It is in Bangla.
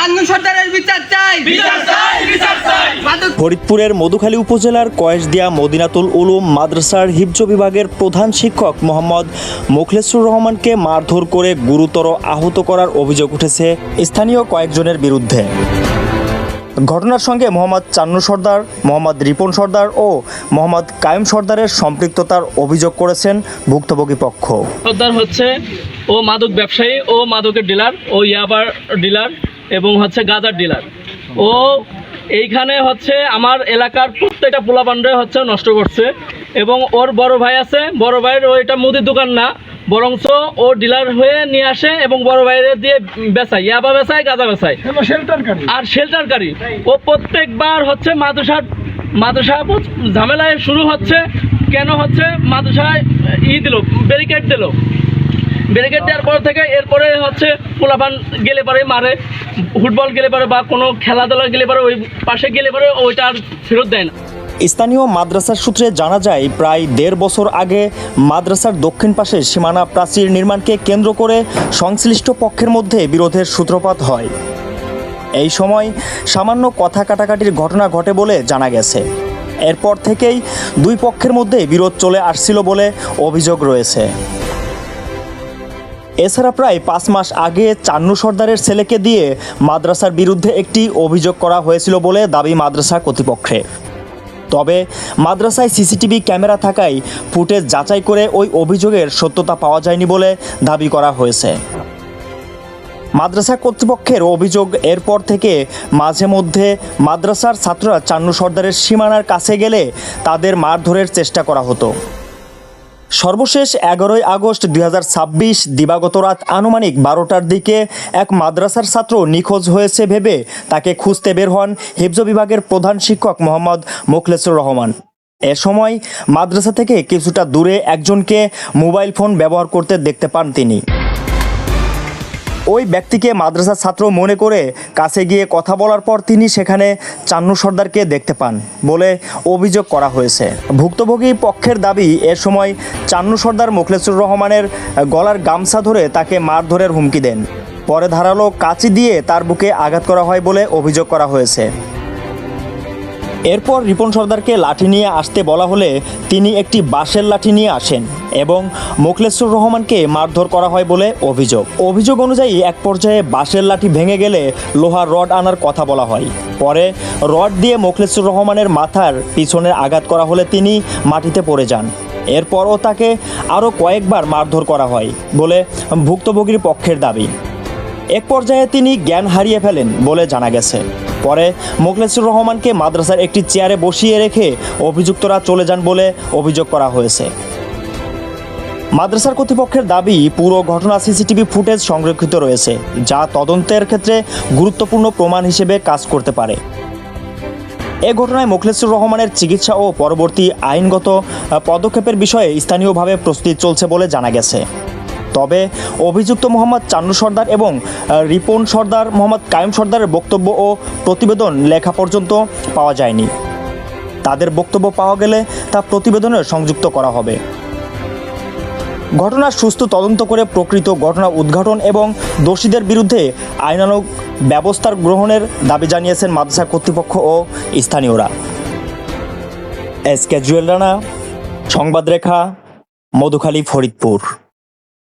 চান্দন সর্দারের বিচার চাই। ফরিদপুরের মধুখালী উপজেলার কয়েসদিয়া মদিনাতুল উলুম মাদ্রাসার হিফজ বিভাগের প্রধান শিক্ষক মোহাম্মদ মোখলেসুর রহমানকে মারধর করে গুরুতর আহত করার অভিযোগ উঠেছে স্থানীয় কয়েকজনের বিরুদ্ধে। ঘটনার সঙ্গে মোহাম্মদ চান্নু সর্দার, মোহাম্মদ রিপন সর্দার ও মোহাম্মদ কায়েম সর্দারের সম্পৃক্ততার অভিযোগ করেছেন ভুক্তভোগী পক্ষ। সর্দার হচ্ছে ও মাদক ব্যবসায়ী, ও মাদকের ডিলার, ও ইয়াবার ডিলার এবং হচ্ছে গাঁজার ডিলার। ও এইখানে হচ্ছে আমার এলাকার প্রত্যেকটা পোলাপান্ডে হচ্ছে নষ্ট করছে। এবং ওর বড় ভাই আছে, বড় ভাইয়ের ও এটা মুদির দোকান না, বরঞ্চ ও ডিলার হয়ে নিয়ে আসে এবং বড় ভাইয়ের দিয়ে বেচায়, ইয়াবা বেচায়, গাঁজা বেচায় আর শেল্টারকারী। ও প্রত্যেকবার হচ্ছে মাদ্রাসা ঝামেলায় শুরু হচ্ছে। কেন হচ্ছে মাদ্রাসায় দিল, ব্যারিকেড দিল, ব্যারিকেড দেওয়ার পর থেকে এরপরে হচ্ছে পোলাপান গেলে পরে মারে, ফুটবল গেলে পরে বা কোনো খেলাধুলা গেলে পরে ওই পাশে গেলে পরে ওইটা আর ফেরত দেয় না। স্থানীয় মাদ্রাসার সূত্রে জানা যায়, প্রায় 1.5 বছর আগে মাদ্রাসার দক্ষিণ পাশে সীমানা প্রাচীর নির্মাণকে কেন্দ্র করে সংশ্লিষ্ট পক্ষের মধ্যে বিরোধের সূত্রপাত হয়। এই সময় সামান্য কথা কাটাকাটির ঘটনা ঘটে বলে জানা গেছে। এরপর থেকেই দুই পক্ষের মধ্যে বিরোধ চলে আসছিল বলে অভিযোগ রয়েছে। এছাড়া প্রায় 5 মাস আগে চান্নু সর্দারের ছেলেকে দিয়ে মাদ্রাসার বিরুদ্ধে একটি অভিযোগ করা হয়েছিল বলে দাবি মাদ্রাসা কর্তৃপক্ষের। তবে মাদ্রাসায় সিসিটিভি ক্যামেরা থাকায় ফুটেজ যাচাই করে ওই অভিযোগের সত্যতা পাওয়া যায়নি বলে দাবি করা হয়েছে। মাদ্রাসা কর্তৃপক্ষের অভিযোগ, এরপর থেকে মাঝে মধ্যে মাদ্রাসার ছাত্ররা চান্নু সর্দারের সীমানার কাছে গেলে তাদের মারধরের চেষ্টা করা হতো। সর্বশেষ 11 আগস্ট 2026 দিবাগত রাত আনুমানিক 12টার দিকে এক মাদ্রাসার ছাত্র নিখোঁজ হয়েছে ভেবে তাকে খুঁজতে বের হন হিফজ বিভাগের প্রধান শিক্ষক মোহাম্মদ মোখলেসুর রহমান। এ সময় মাদ্রাসা থেকে কিছুটা দূরে একজনকে মোবাইল ফোন ব্যবহার করতে দেখতে পান তিনি। ওই ব্যক্তিকে মাদ্রাসার ছাত্র মনে করে কাছে গিয়ে কথা বলার পর তিনি সেখানে চান্নু সর্দারকে দেখতে পান বলে অভিযোগ করা হয়েছে। ভুক্তভোগী পক্ষের দাবি, এ সময় চান্নু সর্দার মোখলেসুর রহমানের গলার গামছা ধরে তাকে মারধরের হুমকি দেন। পরে ধারালো কাঁচি দিয়ে তার বুকে আঘাত করা হয় বলে অভিযোগ করা হয়েছে। এরপর রিপন সর্দারকে লাঠি নিয়ে আসতে বলা হলে তিনি একটি বাঁশের লাঠি নিয়ে আসেন এবং মোখলেসুর রহমানকে মারধর করা হয় বলে অভিযোগ অনুযায়ী এক পর্যায়ে বাঁশের লাঠি ভেঙে গেলে লোহার রড আনার কথা বলা হয়। পরে রড দিয়ে মোখলেসুর রহমানের মাথার পিছনে আঘাত করা হলে তিনি মাটিতে পড়ে যান। এরপরও তাকে আরও কয়েকবার মারধর করা হয় বলে ভুক্তভোগীর পক্ষের দাবি। এক পর্যায়ে তিনি জ্ঞান হারিয়ে ফেলেন বলে জানা গেছে। পরে মোখলেসুর রহমানকে মাদ্রাসার একটি চেয়ারে বসিয়ে রেখে অভিযুক্তরা চলে যান বলে অভিযোগ করা হয়েছে। মাদ্রাসার কর্তৃপক্ষের দাবি, পুরো ঘটনা সিসিটিভি ফুটেজ সংরক্ষিত রয়েছে, যা তদন্তের ক্ষেত্রে গুরুত্বপূর্ণ প্রমাণ হিসেবে কাজ করতে পারে। এ ঘটনায় মোখলেসুর রহমানের চিকিৎসা ও পরবর্তী আইনগত পদক্ষেপের বিষয়ে স্থানীয়ভাবে প্রস্তুতি চলছে বলে জানা গেছে। তবে অভিযুক্ত মোহাম্মদ চান্নু সর্দার এবং রিপন সর্দার, মোহাম্মদ কায়েম সর্দারের বক্তব্য ও প্রতিবেদন লেখা পর্যন্ত পাওয়া যায়নি। তাদের বক্তব্য পাওয়া গেলে তা প্রতিবেদনে সংযুক্ত করা হবে। ঘটনার সুষ্ঠু তদন্ত করে প্রকৃত ঘটনা উদ্ঘাটন এবং দোষীদের বিরুদ্ধে আইনানুগ ব্যবস্থা গ্রহণের দাবি জানিয়েছেন মাদ্রাসা কর্তৃপক্ষ ও স্থানীয়রা। এস কে জুয়েল রানা, সংবাদ রেখা, মধুখালী, ফরিদপুর।